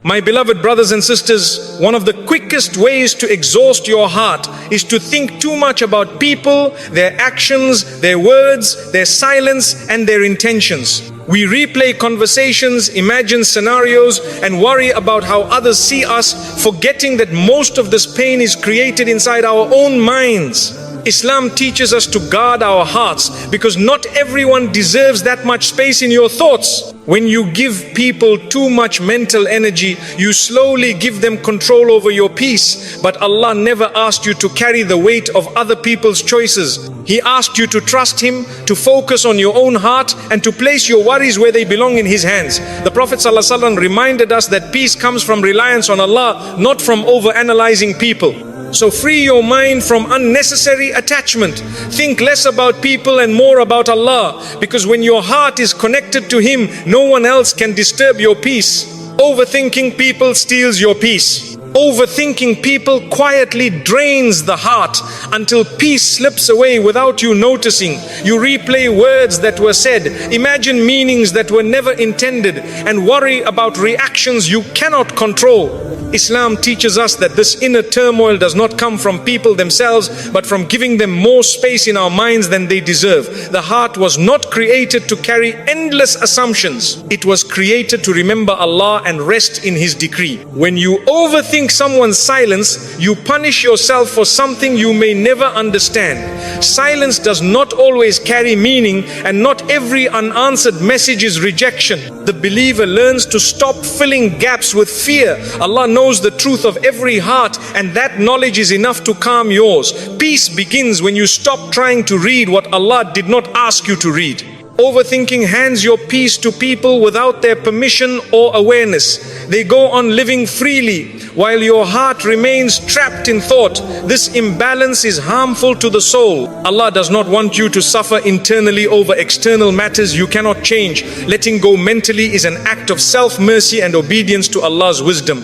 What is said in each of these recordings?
My beloved brothers and sisters, one of the quickest ways to exhaust your heart is to think too much about people, their actions, their words, their silence, and their intentions. We replay conversations, imagine scenarios, and worry about how others see us, forgetting that most of this pain is created inside our own minds. Islam teaches us to guard our hearts because not everyone deserves that much space in your thoughts. When you give people too much mental energy, you slowly give them control over your peace. But Allah never asked you to carry the weight of other people's choices. He asked you to trust Him, to focus on your own heart, and to place your worries where they belong in His hands. The Prophet ﷺ reminded us that peace comes from reliance on Allah, not from overanalyzing people. So free your mind from unnecessary attachment. Think less about people and more about Allah, because when your heart is connected to Him, no one else can disturb your peace. Overthinking people steals your peace. Overthinking people quietly drains the heart until peace slips away without you noticing. You replay words that were said, imagine meanings that were never intended, and worry about reactions you cannot control. Islam teaches us that this inner turmoil does not come from people themselves, but from giving them more space in our minds than they deserve. The heart was not created to carry endless assumptions. It was created to remember Allah and rest in His decree. When you overthink someone's silence, you punish yourself for something you may never understand. Silence does not always carry meaning, and not every unanswered message is rejection. The believer learns to stop filling gaps with fear. Allah knows the truth of every heart, and that knowledge is enough to calm yours. Peace begins when you stop trying to read what Allah did not ask you to read. Overthinking hands your peace to people without their permission or awareness. They go on living freely while your heart remains trapped in thought. This imbalance is harmful to the soul. Allah does not want you to suffer internally over external matters you cannot change. Letting go mentally is an act of self-mercy and obedience to Allah's wisdom.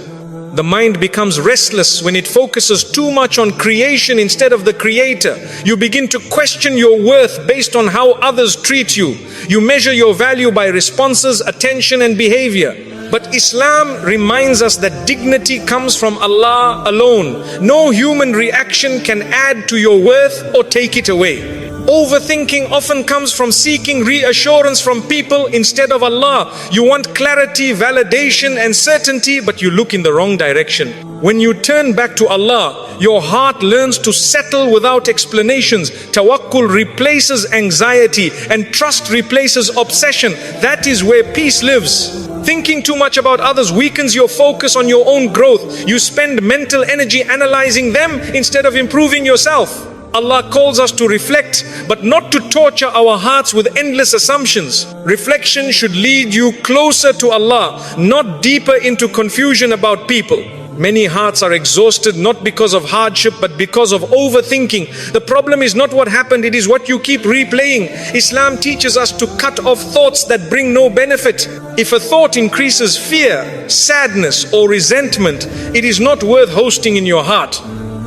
The mind becomes restless when it focuses too much on creation instead of the Creator. You begin to question your worth based on how others treat you. You measure your value by responses, attention, and behavior. But Islam reminds us that dignity comes from Allah alone. No human reaction can add to your worth or take it away. Overthinking often comes from seeking reassurance from people instead of Allah. You want clarity, validation, and certainty, but you look in the wrong direction. When you turn back to Allah, your heart learns to settle without explanations. Tawakkul replaces anxiety, and trust replaces obsession. That is where peace lives. Thinking too much about others weakens your focus on your own growth. You spend mental energy analyzing them instead of improving yourself. Allah calls us to reflect, but not to torture our hearts with endless assumptions. Reflection should lead you closer to Allah, not deeper into confusion about people. Many hearts are exhausted not because of hardship, but because of overthinking. The problem is not what happened, it is what you keep replaying. Islam teaches us to cut off thoughts that bring no benefit. If a thought increases fear, sadness, or resentment, it is not worth hosting in your heart.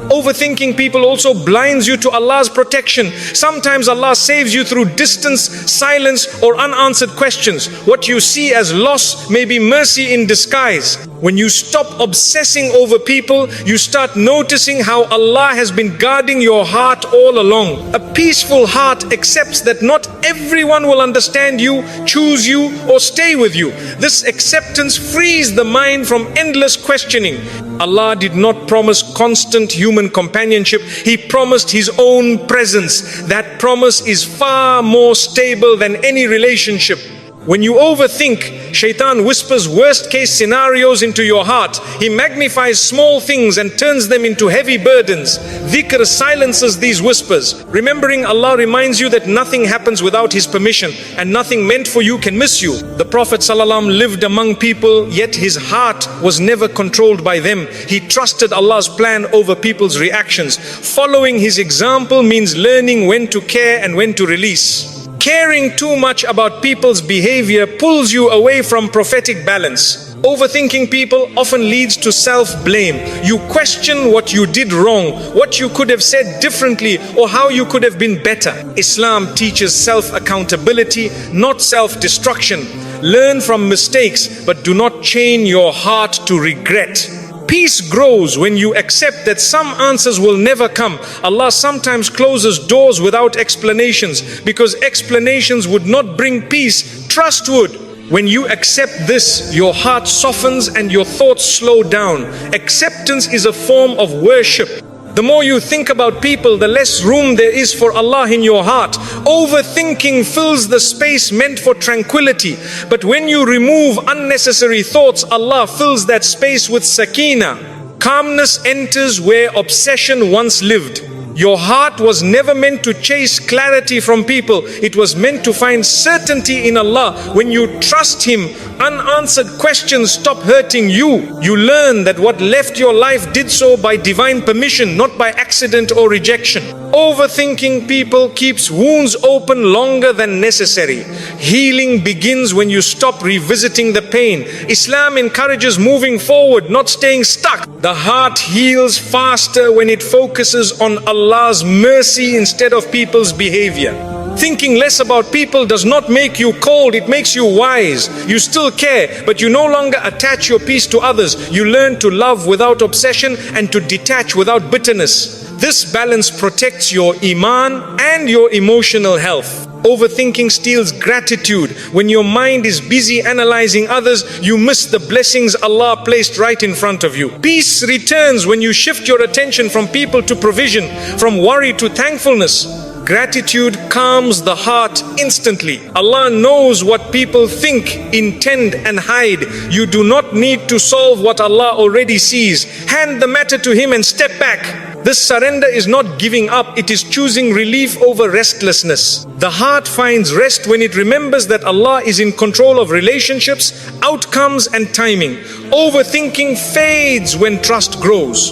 Overthinking people also blinds you to Allah's protection. Sometimes Allah saves you through distance, silence, or unanswered questions. What you see as loss may be mercy in disguise. When you stop obsessing over people, you start noticing how Allah has been guarding your heart all along. A peaceful heart accepts that not everyone will understand you, choose you, or stay with you. This acceptance frees the mind from endless questioning. Allah did not promise constant human companionship. He promised His own presence. That promise is far more stable than any relationship. When you overthink, Shaitan whispers worst case scenarios into your heart. He magnifies small things and turns them into heavy burdens. Dhikr silences these whispers. Remembering Allah reminds you that nothing happens without His permission, and nothing meant for you can miss you. The Prophet ﷺ lived among people, yet his heart was never controlled by them. He trusted Allah's plan over people's reactions. Following his example means learning when to care and when to release. Caring too much about people's behavior pulls you away from prophetic balance. Overthinking people often leads to self-blame. You question what you did wrong, what you could have said differently, or how you could have been better. Islam teaches self-accountability, not self-destruction. Learn from mistakes, but do not chain your heart to regret. Peace grows when you accept that some answers will never come. Allah sometimes closes doors without explanations, because explanations would not bring peace. Trust would. When you accept this, your heart softens and your thoughts slow down. Acceptance is a form of worship. The more you think about people, the less room there is for Allah in your heart. Overthinking fills the space meant for tranquility. But when you remove unnecessary thoughts, Allah fills that space with sakina. Calmness enters where obsession once lived. Your heart was never meant to chase clarity from people. It was meant to find certainty in Allah. When you trust Him, unanswered questions stop hurting you. You learn that what left your life did so by divine permission, not by accident or rejection. Overthinking people keeps wounds open longer than necessary. Healing begins when you stop revisiting the pain. Islam encourages moving forward, not staying stuck. The heart heals faster when it focuses on Allah's mercy instead of people's behavior. Thinking less about people does not make you cold, it makes you wise. You still care, but you no longer attach your peace to others. You learn to love without obsession and to detach without bitterness. This balance protects your iman and your emotional health. Overthinking steals gratitude. When your mind is busy analyzing others, you miss the blessings Allah placed right in front of you. Peace returns when you shift your attention from people to provision, from worry to thankfulness. Gratitude calms the heart instantly. Allah knows what people think, intend and hide. You do not need to solve what Allah already sees. Hand the matter to Him and step back. This surrender is not giving up, it is choosing relief over restlessness. The heart finds rest when it remembers that Allah is in control of relationships, outcomes and timing. Overthinking fades when trust grows.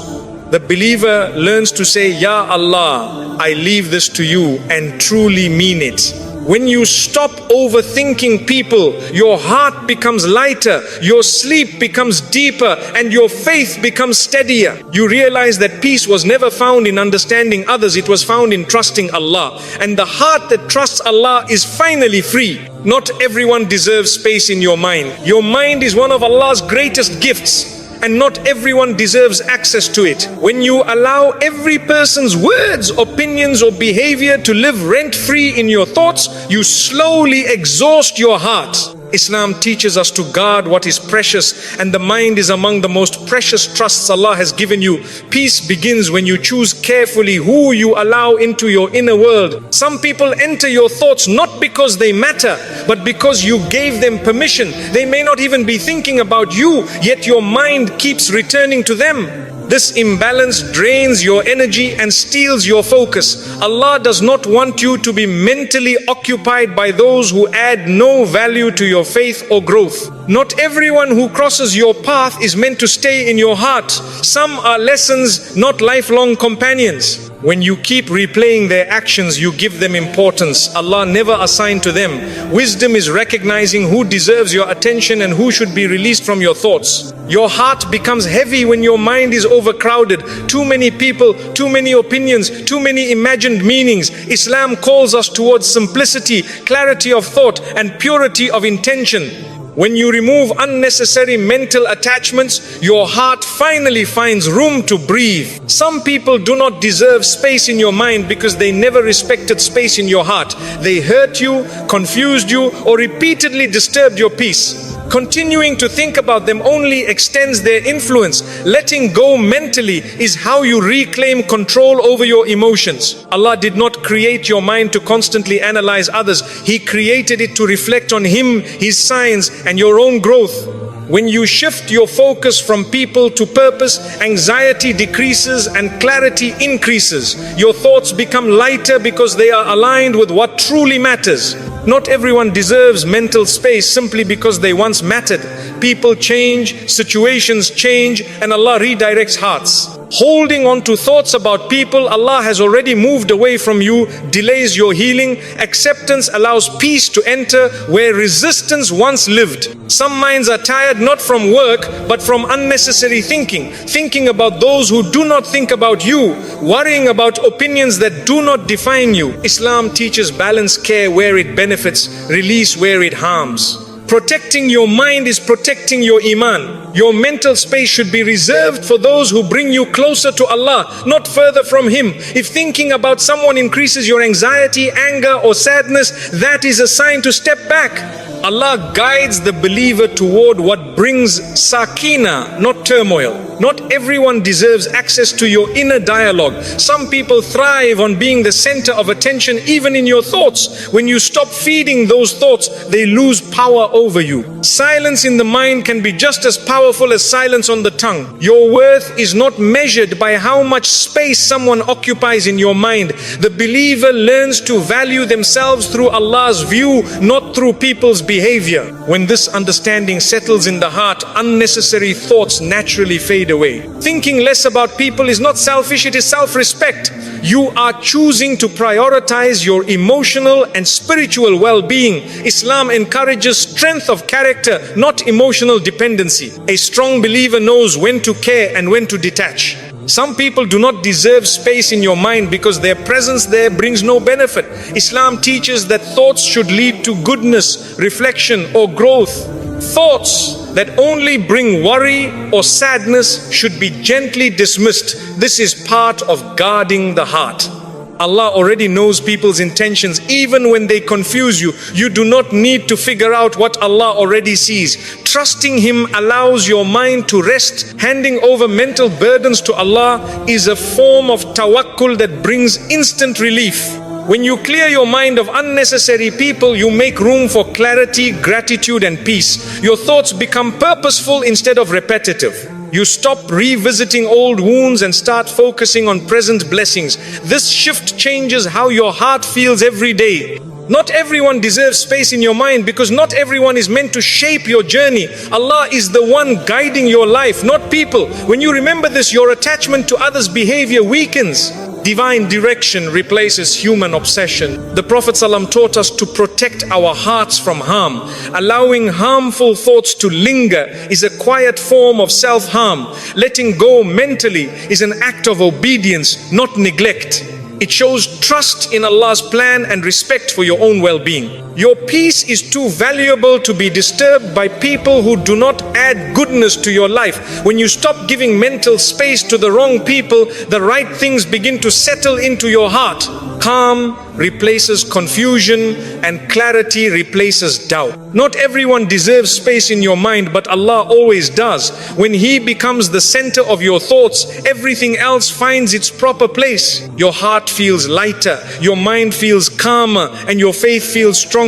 The believer learns to say, Ya Allah, I leave this to you, and truly mean it. When you stop overthinking people, your heart becomes lighter, your sleep becomes deeper, and your faith becomes steadier. You realize that peace was never found in understanding others, it was found in trusting Allah. And the heart that trusts Allah is finally free. Not everyone deserves space in your mind. Your mind is one of Allah's greatest gifts, and not everyone deserves access to it. When you allow every person's words, opinions or behavior to live rent-free in your thoughts, you slowly exhaust your heart. Islam teaches us to guard what is precious, and the mind is among the most precious trusts Allah has given you. Peace begins when you choose carefully who you allow into your inner world. Some people enter your thoughts not because they matter, but because you gave them permission. They may not even be thinking about you, yet your mind keeps returning to them. This imbalance drains your energy and steals your focus. Allah does not want you to be mentally occupied by those who add no value to your faith or growth. Not everyone who crosses your path is meant to stay in your heart. Some are lessons, not lifelong companions. When you keep replaying their actions, you give them importance Allah never assigned to them. Wisdom is recognizing who deserves your attention and who should be released from your thoughts. Your heart becomes heavy when your mind is overcrowded. Too many people, too many opinions, too many imagined meanings. Islam calls us towards simplicity, clarity of thought, and purity of intention. When you remove unnecessary mental attachments, your heart finally finds room to breathe. Some people do not deserve space in your mind because they never respected space in your heart. They hurt you, confused you, or repeatedly disturbed your peace. Continuing to think about them only extends their influence. Letting go mentally is how you reclaim control over your emotions. Allah did not create your mind to constantly analyze others. He created it to reflect on Him, His signs, and your own growth. When you shift your focus from people to purpose, anxiety decreases and clarity increases. Your thoughts become lighter because they are aligned with what truly matters. Not everyone deserves mental space simply because they once mattered. People change, situations change, and Allah redirects hearts. Holding on to thoughts about people Allah has already moved away from you delays your healing. Acceptance allows peace to enter where resistance once lived. Some minds are tired not from work but from unnecessary thinking about those who do not think about you, worrying about opinions that do not define you. Islam teaches balance, care where it benefits, release where it harms. Protecting your mind is protecting your iman. Your mental space should be reserved for those who bring you closer to Allah, not further from Him. If thinking about someone increases your anxiety, anger or sadness, that is a sign to step back. Allah guides the believer toward what brings sakina, not turmoil. Not everyone deserves access to your inner dialogue. Some people thrive on being the center of attention even in your thoughts. When you stop feeding those thoughts, they lose power over you. Silence in the mind can be just as powerful as silence on the tongue. Your worth is not measured by how much space someone occupies in your mind. The believer learns to value themselves through Allah's view, not through people's behavior. When this understanding settles in the heart, unnecessary thoughts naturally fade away. Thinking less about people is not selfish, it is self-respect. You are choosing to prioritize your emotional and spiritual well-being. Islam encourages strength of character, not emotional dependency. A strong believer knows when to care and when to detach. Some people do not deserve space in your mind because their presence there brings no benefit. Islam teaches that thoughts should lead to goodness, reflection or growth. Thoughts that only bring worry or sadness should be gently dismissed. This is part of guarding the heart. Allah already knows people's intentions even when they confuse you. You do not need to figure out what Allah already sees. Trusting Him allows your mind to rest. Handing over mental burdens to Allah is a form of tawakkul that brings instant relief. When you clear your mind of unnecessary people, you make room for clarity, gratitude and peace. Your thoughts become purposeful instead of repetitive. You stop revisiting old wounds and start focusing on present blessings. This shift changes how your heart feels every day. Not everyone deserves space in your mind because not everyone is meant to shape your journey. Allah is the one guiding your life, not people. When you remember this, your attachment to others' behavior weakens. Divine direction replaces human obsession. The Prophet ﷺ taught us to protect our hearts from harm. Allowing harmful thoughts to linger is a quiet form of self-harm. Letting go mentally is an act of obedience, not neglect. It shows trust in Allah's plan and respect for your own well-being. Your peace is too valuable to be disturbed by people who do not add goodness to your life. When you stop giving mental space to the wrong people, the right things begin to settle into your heart. Calm replaces confusion and clarity replaces doubt. Not everyone deserves space in your mind, but Allah always does. When He becomes the center of your thoughts, everything else finds its proper place. Your heart feels lighter, your mind feels calmer, and your faith feels stronger.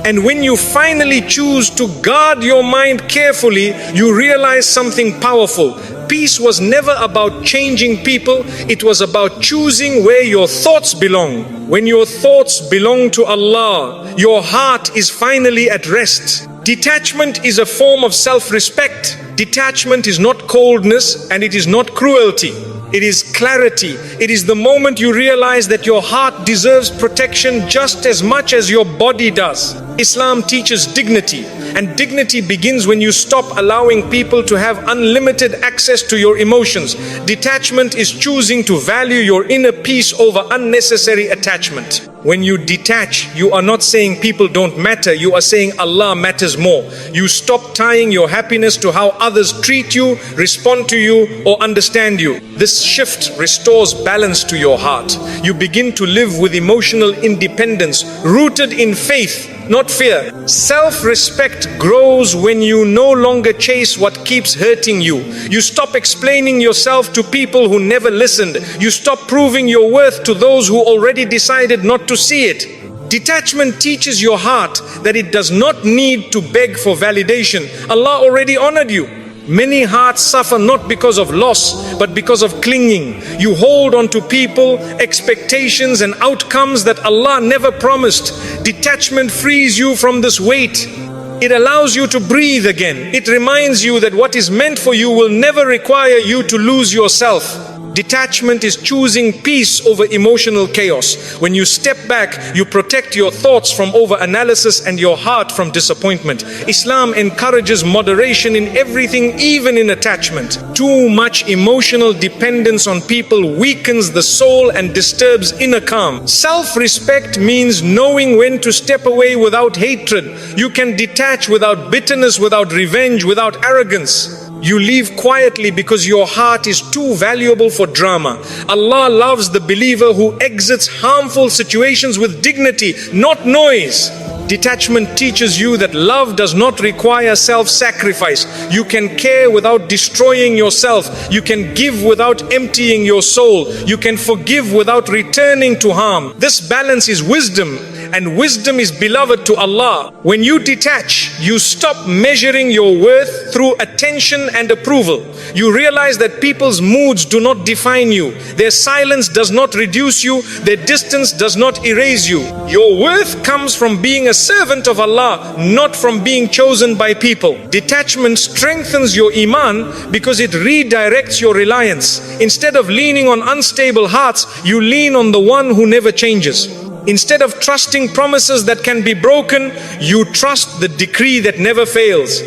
And when you finally choose to guard your mind carefully, you realize something powerful. Peace was never about changing people, it was about choosing where your thoughts belong. When your thoughts belong to Allah, your heart is finally at rest. Detachment is a form of self-respect. Detachment is not coldness and it is not cruelty. It is clarity. It is the moment you realize that your heart deserves protection just as much as your body does. Islam teaches dignity, and dignity begins when you stop allowing people to have unlimited access to your emotions. Detachment is choosing to value your inner peace over unnecessary attachment. When you detach, you are not saying people don't matter, you are saying Allah matters more. You stop tying your happiness to how others treat you, respond to you, or understand you. This shift restores balance to your heart. You begin to live with emotional independence, rooted in faith, not fear. Self-respect grows when you no longer chase what keeps hurting you. You stop explaining yourself to people who never listened. You stop proving your worth to those who already decided not to see it. Detachment teaches your heart that it does not need to beg for validation. Allah already honored you. Many hearts suffer not because of loss, but because of clinging. You hold on to people, expectations and outcomes that Allah never promised. Detachment frees you from this weight. It allows you to breathe again. It reminds you that what is meant for you will never require you to lose yourself. Detachment is choosing peace over emotional chaos. When you step back, you protect your thoughts from over-analysis and your heart from disappointment. Islam encourages moderation in everything, even in attachment. Too much emotional dependence on people weakens the soul and disturbs inner calm. Self-respect means knowing when to step away without hatred. You can detach without bitterness, without revenge, without arrogance. You leave quietly because your heart is too valuable for drama. Allah loves the believer who exits harmful situations with dignity, not noise. Detachment teaches you that love does not require self-sacrifice. You can care without destroying yourself. You can give without emptying your soul. You can forgive without returning to harm. This balance is wisdom, and wisdom is beloved to Allah. When you detach, you stop measuring your worth through attention and approval. You realize that people's moods do not define you. Their silence does not reduce you. Their distance does not erase you. Your worth comes from being a servant of Allah, not from being chosen by people. Detachment strengthens your iman because it redirects your reliance. Instead of leaning on unstable hearts, you lean on the one who never changes. Instead of trusting promises that can be broken, you trust the decree that never fails.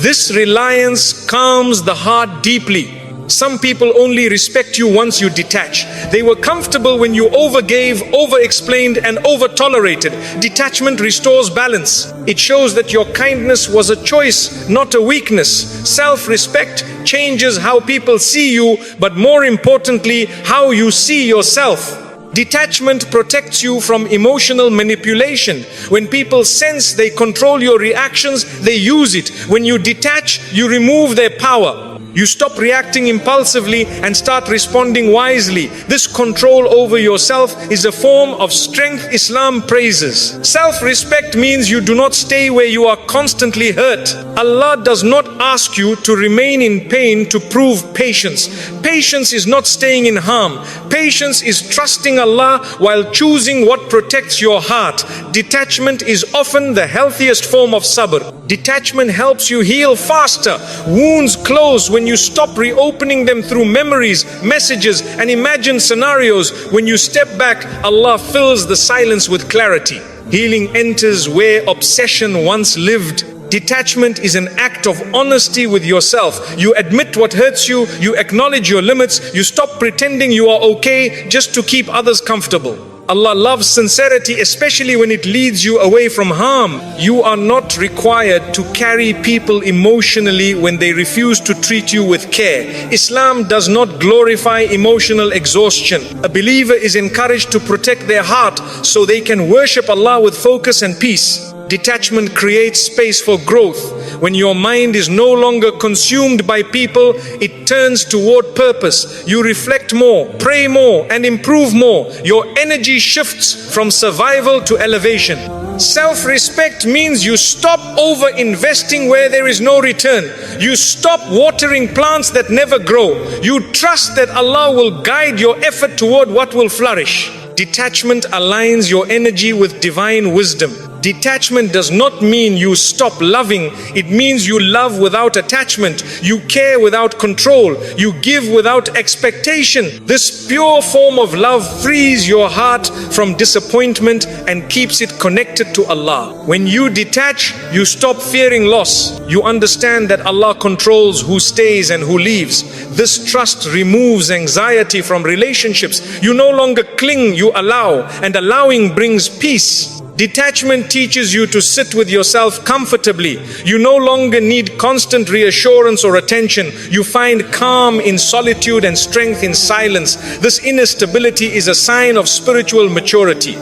This reliance calms the heart deeply. Some people only respect you once you detach. They were comfortable when you overgave, over-explained, and over-tolerated. Detachment restores balance. It shows that your kindness was a choice, not a weakness. Self-respect changes how people see you, but more importantly, how you see yourself. Detachment protects you from emotional manipulation. When people sense they control your reactions, they use it. When you detach, you remove their power. You stop reacting impulsively and start responding wisely. This control over yourself is a form of strength Islam praises. Self-respect means you do not stay where you are constantly hurt. Allah does not ask you to remain in pain to prove patience. Patience is not staying in harm. Patience is trusting Allah while choosing what protects your heart. Detachment is often the healthiest form of sabr. Detachment helps you heal faster. Wounds close when you stop reopening them through memories, messages, and imagined scenarios. When you step back, Allah fills the silence with clarity. Healing enters where obsession once lived. Detachment is an act of honesty with yourself. You admit what hurts you, you acknowledge your limits, you stop pretending you are okay just to keep others comfortable. Allah loves sincerity, especially when it leads you away from harm. You are not required to carry people emotionally when they refuse to treat you with care. Islam does not glorify emotional exhaustion. A believer is encouraged to protect their heart so they can worship Allah with focus and peace. Detachment creates space for growth. When your mind is no longer consumed by people, it turns toward purpose. You reflect more, pray more, and improve more. Your energy shifts from survival to elevation. Self-respect means you stop over-investing where there is no return. You stop watering plants that never grow. You trust that Allah will guide your effort toward what will flourish. Detachment aligns your energy with divine wisdom. Detachment does not mean you stop loving. It means you love without attachment. You care without control. You give without expectation. This pure form of love frees your heart from disappointment and keeps it connected to Allah. When you detach, you stop fearing loss. You understand that Allah controls who stays and who leaves. This trust removes anxiety from relationships. You no longer cling, you allow, and allowing brings peace. Detachment teaches you to sit with yourself comfortably. You no longer need constant reassurance or attention. You find calm in solitude and strength in silence. This inner stability is a sign of spiritual maturity.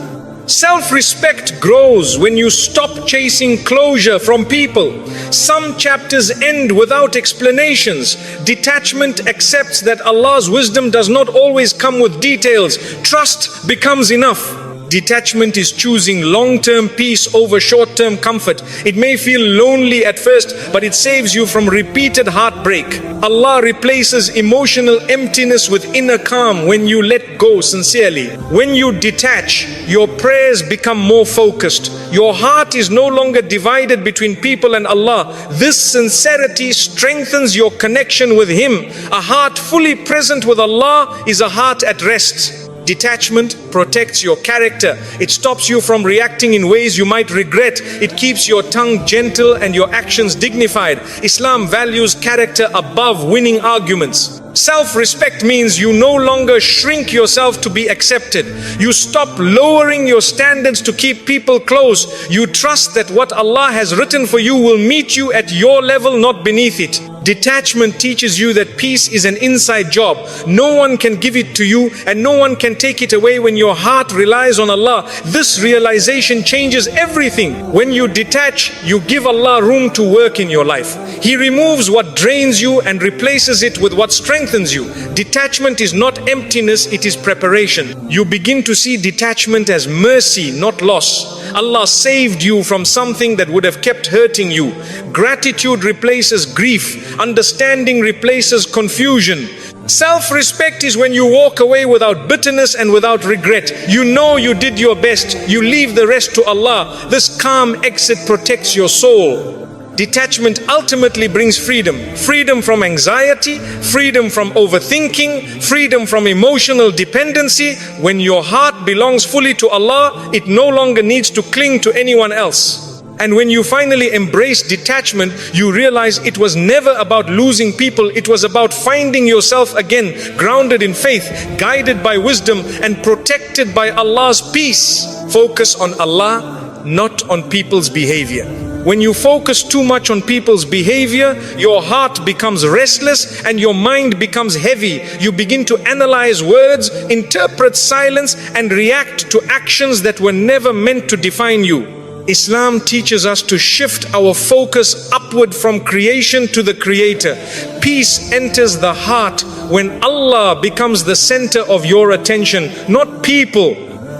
Self-respect grows when you stop chasing closure from people. Some chapters end without explanations. Detachment accepts that Allah's wisdom does not always come with details. Trust becomes enough. Detachment is choosing long-term peace over short-term comfort. It may feel lonely at first, but it saves you from repeated heartbreak. Allah replaces emotional emptiness with inner calm when you let go sincerely. When you detach, your prayers become more focused. Your heart is no longer divided between people and Allah. This sincerity strengthens your connection with Him. A heart fully present with Allah is a heart at rest. Detachment protects your character. It stops you from reacting in ways you might regret. It keeps your tongue gentle and your actions dignified. Islam values character above winning arguments. Self-respect means you no longer shrink yourself to be accepted. You stop lowering your standards to keep people close. You trust that what Allah has written for you will meet you at your level, not beneath it. Detachment teaches you that peace is an inside job. No one can give it to you and no one can take it away when your heart relies on Allah. This realization changes everything. When you detach, you give Allah room to work in your life. He removes what drains you and replaces it with what strengthens you. Detachment is not emptiness, it is preparation. You begin to see detachment as mercy, not loss. Allah saved you from something that would have kept hurting you. Gratitude replaces grief. Understanding replaces confusion. Self-respect is when you walk away without bitterness and without regret. You know you did your best. You leave the rest to Allah. This calm exit protects your soul. Detachment ultimately brings freedom. Freedom from anxiety, freedom from overthinking, freedom from emotional dependency. When your heart belongs fully to Allah, it no longer needs to cling to anyone else. And when you finally embrace detachment, you realize it was never about losing people. It was about finding yourself again, grounded in faith, guided by wisdom, and protected by Allah's peace. Focus on Allah, not on people's behavior. When you focus too much on people's behavior, your heart becomes restless and your mind becomes heavy. You begin to analyze words, interpret silence, and react to actions that were never meant to define you. Islam teaches us to shift our focus upward from creation to the Creator. Peace enters the heart when Allah becomes the center of your attention, not people.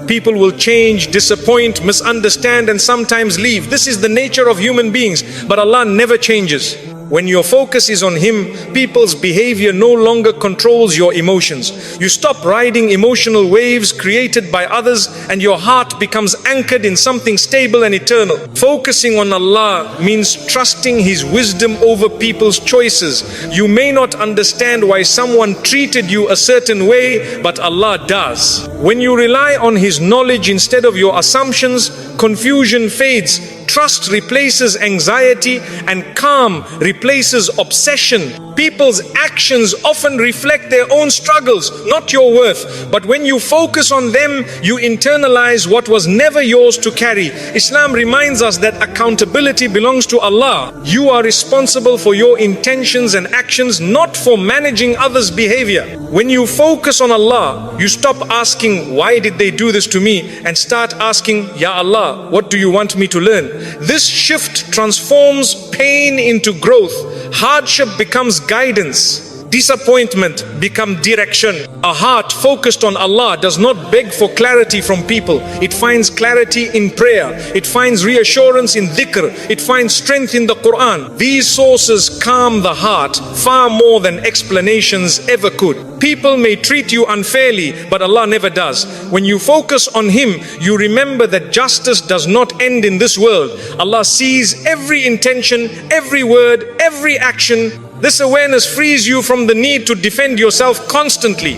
People will change, disappoint, misunderstand, and sometimes leave. This is the nature of human beings, but Allah never changes. When your focus is on Him, people's behavior no longer controls your emotions. You stop riding emotional waves created by others and your heart becomes anchored in something stable and eternal. Focusing on Allah means trusting His wisdom over people's choices. You may not understand why someone treated you a certain way, but Allah does. When you rely on His knowledge instead of your assumptions, confusion fades. Trust replaces anxiety and calm replaces obsession. People's actions often reflect their own struggles, not your worth. But when you focus on them, you internalize what was never yours to carry. Islam reminds us that accountability belongs to Allah. You are responsible for your intentions and actions, not for managing others' behavior. When you focus on Allah, you stop asking, why did they do this to me? And start asking, Ya Allah, what do you want me to learn? This shift transforms pain into growth. Hardship becomes guidance. Disappointment becomes direction. A heart focused on Allah does not beg for clarity from people. It finds clarity in prayer. It finds reassurance in dhikr. It finds strength in the Quran. These sources calm the heart far more than explanations ever could. People may treat you unfairly, but Allah never does. When you focus on Him, you remember that justice does not end in this world. Allah sees every intention, every word, every action. This awareness frees you from the need to defend yourself constantly.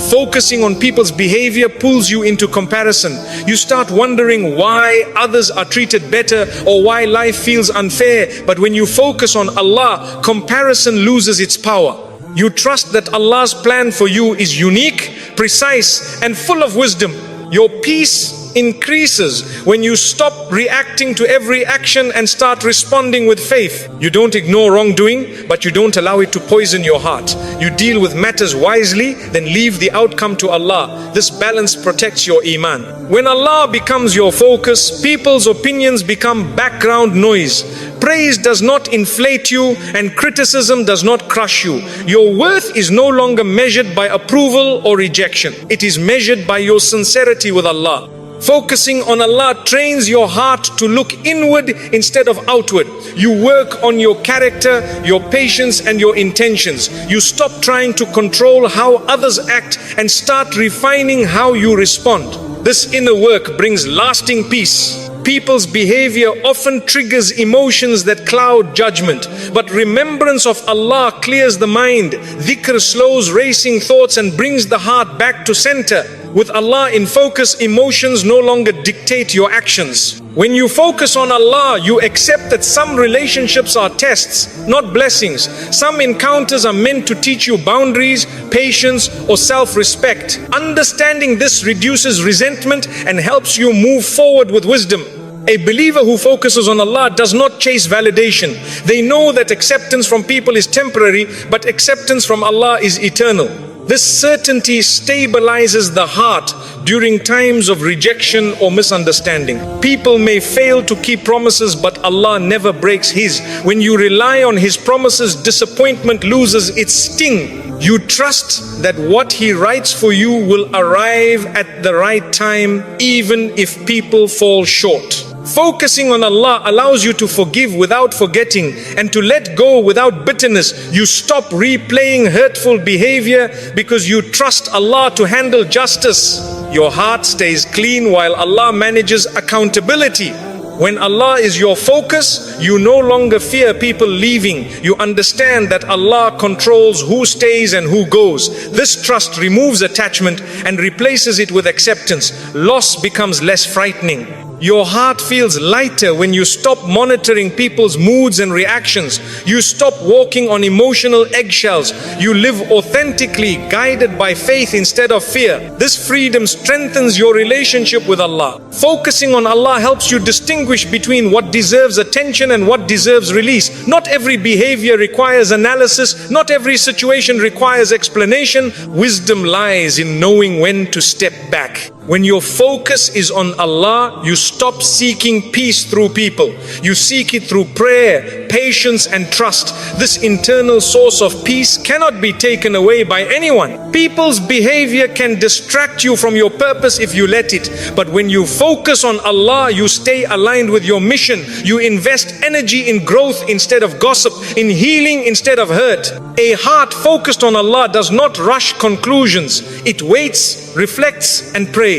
Focusing on people's behavior pulls you into comparison. You start wondering why others are treated better or why life feels unfair. But when you focus on Allah, comparison loses its power. You trust that Allah's plan for you is unique, precise, and full of wisdom. Your peace increases when you stop reacting to every action and start responding with faith. You don't ignore wrongdoing, but you don't allow it to poison your heart. You deal with matters wisely, then leave the outcome to Allah. This balance protects your iman. When Allah becomes your focus, people's opinions become background noise. Praise does not inflate you and criticism does not crush you. Your worth is no longer measured by approval or rejection. It is measured by your sincerity with Allah. Focusing on Allah trains your heart to look inward instead of outward. You work on your character, your patience, and your intentions. You stop trying to control how others act and start refining how you respond. This inner work brings lasting peace. People's behavior often triggers emotions that cloud judgment, but remembrance of Allah clears the mind. Dhikr slows racing thoughts and brings the heart back to center. With Allah in focus, emotions no longer dictate your actions. When you focus on Allah, you accept that some relationships are tests, not blessings. Some encounters are meant to teach you boundaries, patience, or self-respect. Understanding this reduces resentment and helps you move forward with wisdom. A believer who focuses on Allah does not chase validation. They know that acceptance from people is temporary, but acceptance from Allah is eternal. This certainty stabilizes the heart during times of rejection or misunderstanding. People may fail to keep promises, but Allah never breaks His. When you rely on His promises, disappointment loses its sting. You trust that what He writes for you will arrive at the right time, even if people fall short. Focusing on Allah allows you to forgive without forgetting and to let go without bitterness. You stop replaying hurtful behavior because you trust Allah to handle justice. Your heart stays clean while Allah manages accountability. When Allah is your focus, you no longer fear people leaving. You understand that Allah controls who stays and who goes. This trust removes attachment and replaces it with acceptance. Loss becomes less frightening. Your heart feels lighter when you stop monitoring people's moods and reactions. You stop walking on emotional eggshells. You live authentically, guided by faith instead of fear. This freedom strengthens your relationship with Allah. Focusing on Allah helps you distinguish between what deserves attention and what deserves release. Not every behavior requires analysis. Not every situation requires explanation. Wisdom lies in knowing when to step back. When your focus is on Allah, you stop seeking peace through people. You seek it through prayer, patience, and trust. This internal source of peace cannot be taken away by anyone. People's behavior can distract you from your purpose if you let it. But when you focus on Allah, you stay aligned with your mission. You invest energy in growth instead of gossip, in healing instead of hurt. A heart focused on Allah does not rush conclusions. It waits, reflects, and prays.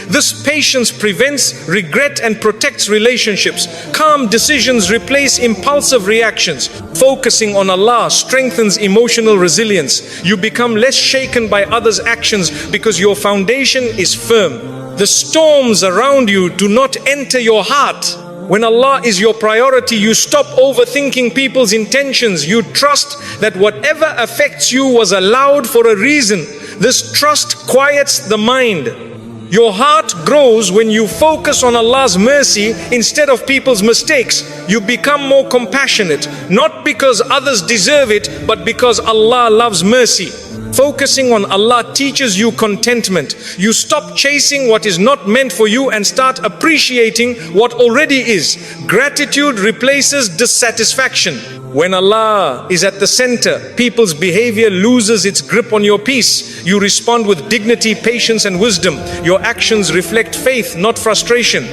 This patience prevents regret and protects relationships. Calm decisions replace impulsive reactions. Focusing on Allah strengthens emotional resilience. You become less shaken by others' actions because your foundation is firm. The storms around you do not enter your heart. When Allah is your priority, you stop overthinking people's intentions. You trust that whatever affects you was allowed for a reason. This trust quiets the mind. Your heart grows when you focus on Allah's mercy instead of people's mistakes. You become more compassionate, not because others deserve it, but because Allah loves mercy. Focusing on Allah teaches you contentment. You stop chasing what is not meant for you and start appreciating what already is. Gratitude replaces dissatisfaction. When Allah is at the center, people's behavior loses its grip on your peace. You respond with dignity, patience, and wisdom. Your actions reflect faith, not frustration.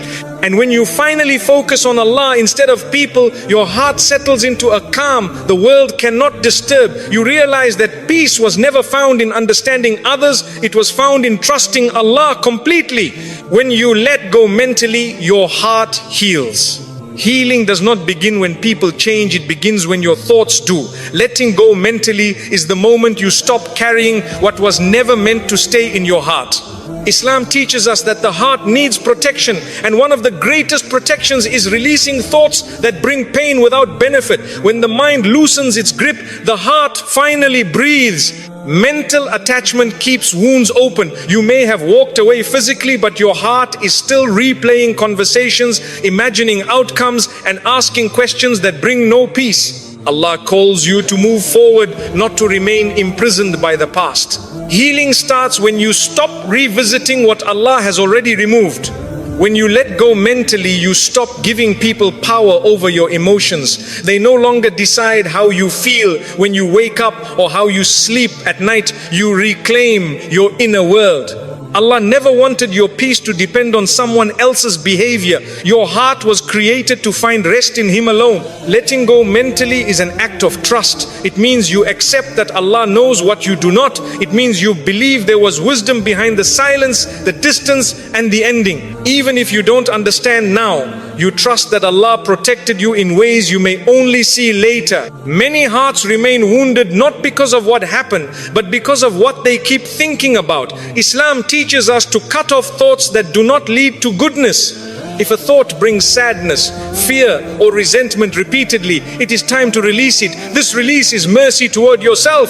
And when you finally focus on Allah instead of people, your heart settles into a calm the world cannot disturb. You realize that peace was never found in understanding others. It was found in trusting Allah completely. When you let go mentally, your heart heals. Healing does not begin when people change, it begins when your thoughts do. Letting go mentally is the moment you stop carrying what was never meant to stay in your heart. Islam teaches us that the heart needs protection, and one of the greatest protections is releasing thoughts that bring pain without benefit. When the mind loosens its grip, the heart finally breathes. Mental attachment keeps wounds open. You may have walked away physically, but your heart is still replaying conversations, imagining outcomes, and asking questions that bring no peace. Allah calls you to move forward, not to remain imprisoned by the past. Healing starts when you stop revisiting what Allah has already removed. When you let go mentally, you stop giving people power over your emotions. They no longer decide how you feel when you wake up or how you sleep at night. You reclaim your inner world. Allah never wanted your peace to depend on someone else's behavior. Your heart was created to find rest in Him alone. Letting go mentally is an act of trust. It means you accept that Allah knows what you do not. It means you believe there was wisdom behind the silence, the distance, and the ending. Even if you don't understand now, you trust that Allah protected you in ways you may only see later. Many hearts remain wounded not because of what happened, but because of what they keep thinking about. Islam teaches us to cut off thoughts that do not lead to goodness. If a thought brings sadness, fear, or resentment repeatedly, it is time to release it. This release is mercy toward yourself.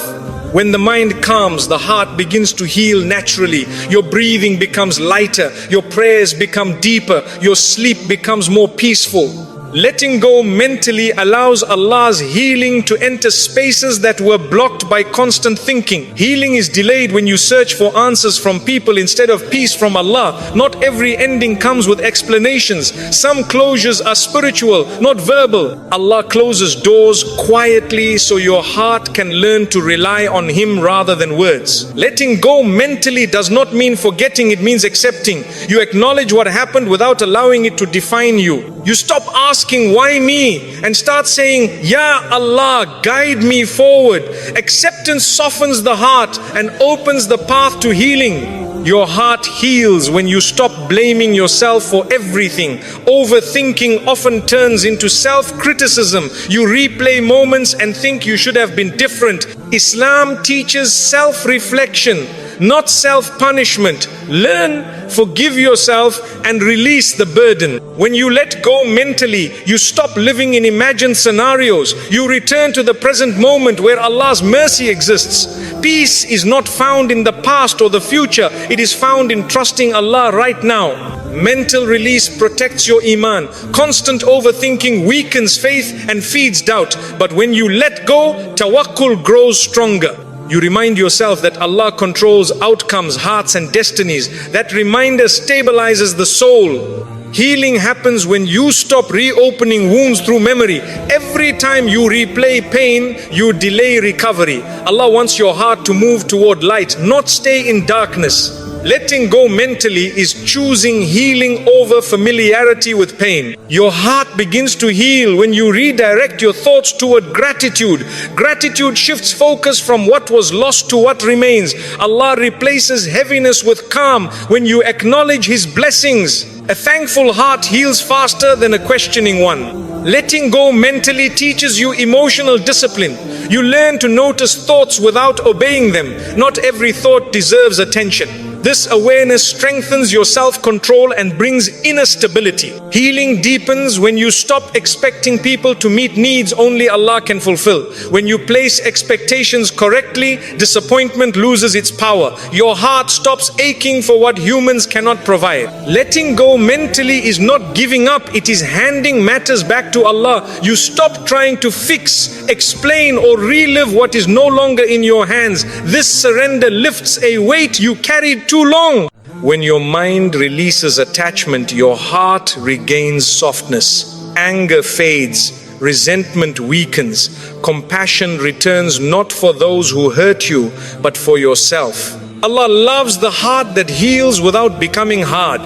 When the mind calms, the heart begins to heal naturally. Your breathing becomes lighter, your prayers become deeper, your sleep becomes more peaceful. Letting go mentally allows Allah's healing to enter spaces that were blocked by constant thinking. Healing is delayed when you search for answers from people instead of peace from Allah. Not every ending comes with explanations. Some closures are spiritual, not verbal. Allah closes doors quietly so your heart can learn to rely on Him rather than words. Letting go mentally does not mean forgetting, it means accepting. You acknowledge what happened without allowing it to define you. You stop asking, why me? And start saying, Ya Allah, guide me forward. Acceptance softens the heart and opens the path to healing. Your heart heals when you stop blaming yourself for everything. Overthinking often turns into self-criticism. You replay moments and think you should have been different. Islam teaches self-reflection, not self-punishment. Learn, forgive yourself, and release the burden. When you let go mentally, you stop living in imagined scenarios. You return to the present moment where Allah's mercy exists. Peace is not found in the past or the future. It is found in trusting Allah right now. Mental release protects your iman. Constant overthinking weakens faith and feeds doubt. But when you let go, tawakkul grows stronger. You remind yourself that Allah controls outcomes, hearts, and destinies. That reminder stabilizes the soul. Healing happens when you stop reopening wounds through memory. Every time you replay pain, you delay recovery. Allah wants your heart to move toward light, not stay in darkness. Letting go mentally is choosing healing over familiarity with pain. Your heart begins to heal when you redirect your thoughts toward gratitude. Gratitude shifts focus from what was lost to what remains. Allah replaces heaviness with calm when you acknowledge His blessings. A thankful heart heals faster than a questioning one. Letting go mentally teaches you emotional discipline. You learn to notice thoughts without obeying them. Not every thought deserves attention. This awareness strengthens your self-control and brings inner stability. Healing deepens when you stop expecting people to meet needs only Allah can fulfill. When you place expectations correctly, disappointment loses its power. Your heart stops aching for what humans cannot provide. Letting go mentally is not giving up, it is handing matters back to Allah. You stop trying to fix, explain, or relive what is no longer in your hands. This surrender lifts a weight you carried too long. When your mind releases attachment, your heart regains softness. Anger fades, resentment weakens, compassion returns not for those who hurt you, but for yourself. Allah loves the heart that heals without becoming hard.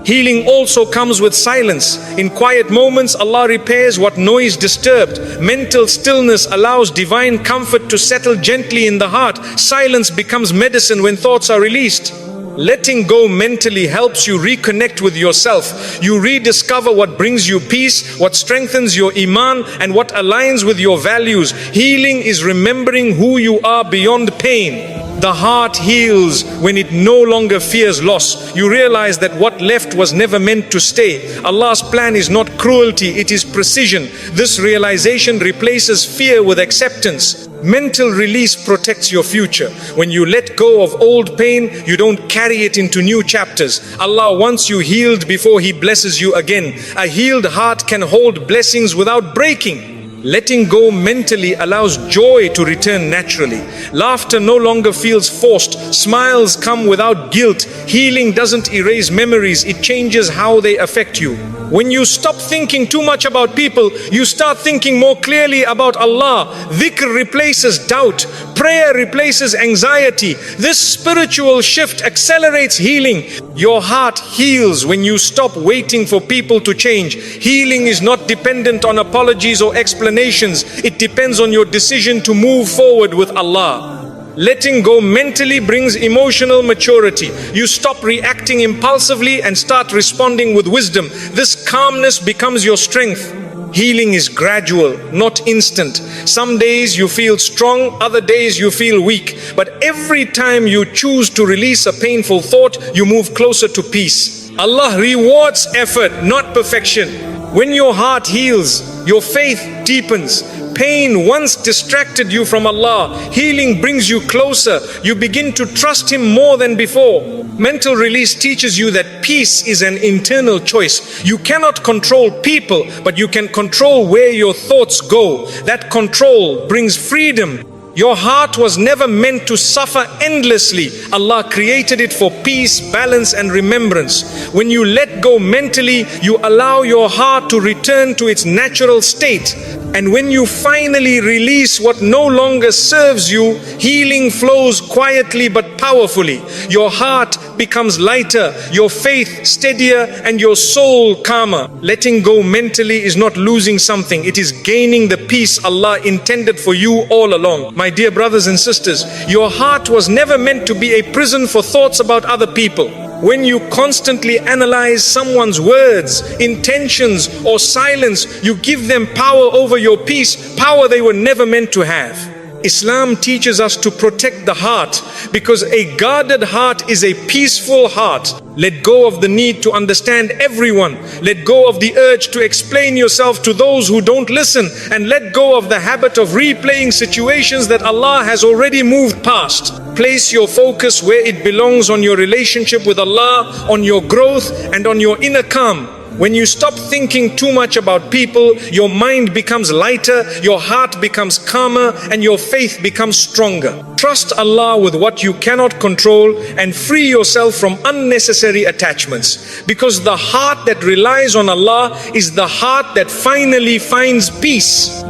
Healing also comes with silence. In quiet moments, Allah repairs what noise disturbed. Mental stillness allows divine comfort to settle gently in the heart. Silence becomes medicine when thoughts are released. Letting go mentally helps you reconnect with yourself. You rediscover what brings you peace, what strengthens your iman, and what aligns with your values. Healing is remembering who you are beyond pain. The heart heals when it no longer fears loss. You realize that what left was never meant to stay. Allah's plan is not cruelty, it is precision. This realization replaces fear with acceptance. Mental release protects your future. When you let go of old pain, you don't carry it into new chapters. Allah wants you healed before He blesses you again. A healed heart can hold blessings without breaking. Letting go mentally allows joy to return naturally. Laughter no longer feels forced. Smiles come without guilt. Healing doesn't erase memories, it changes how they affect you. When you stop thinking too much about people, you start thinking more clearly about Allah. Dhikr replaces doubt. Prayer replaces anxiety. This spiritual shift accelerates healing. Your heart heals when you stop waiting for people to change. Healing is not dependent on apologies or explanations. It depends on your decision to move forward with Allah. Letting go mentally brings emotional maturity. You stop reacting impulsively and start responding with wisdom. This calmness becomes your strength. Healing is gradual, not instant. Some days you feel strong, other days you feel weak. But every time you choose to release a painful thought, you move closer to peace. Allah rewards effort, not perfection. When your heart heals, your faith deepens. Pain once distracted you from Allah. Healing brings you closer. You begin to trust Him more than before. Mental release teaches you that peace is an internal choice. You cannot control people, but you can control where your thoughts go. That control brings freedom. Your heart was never meant to suffer endlessly. Allah created it for peace, balance, and remembrance. When you let go mentally, you allow your heart to return to its natural state. And when you finally release what no longer serves you, healing flows quietly but powerfully. Your heart becomes lighter, your faith steadier, and your soul calmer. Letting go mentally is not losing something, it is gaining the peace Allah intended for you all along. My dear brothers and sisters, your heart was never meant to be a prison for thoughts about other people. When you constantly analyze someone's words, intentions, or silence, you give them power over your peace, power they were never meant to have. Islam teaches us to protect the heart because a guarded heart is a peaceful heart. Let go of the need to understand everyone. Let go of the urge to explain yourself to those who don't listen, and let go of the habit of replaying situations that Allah has already moved past. Place your focus where it belongs, on your relationship with Allah, on your growth, and on your inner calm. When you stop thinking too much about people, your mind becomes lighter, your heart becomes calmer, and your faith becomes stronger. Trust Allah with what you cannot control and free yourself from unnecessary attachments. Because the heart that relies on Allah is the heart that finally finds peace.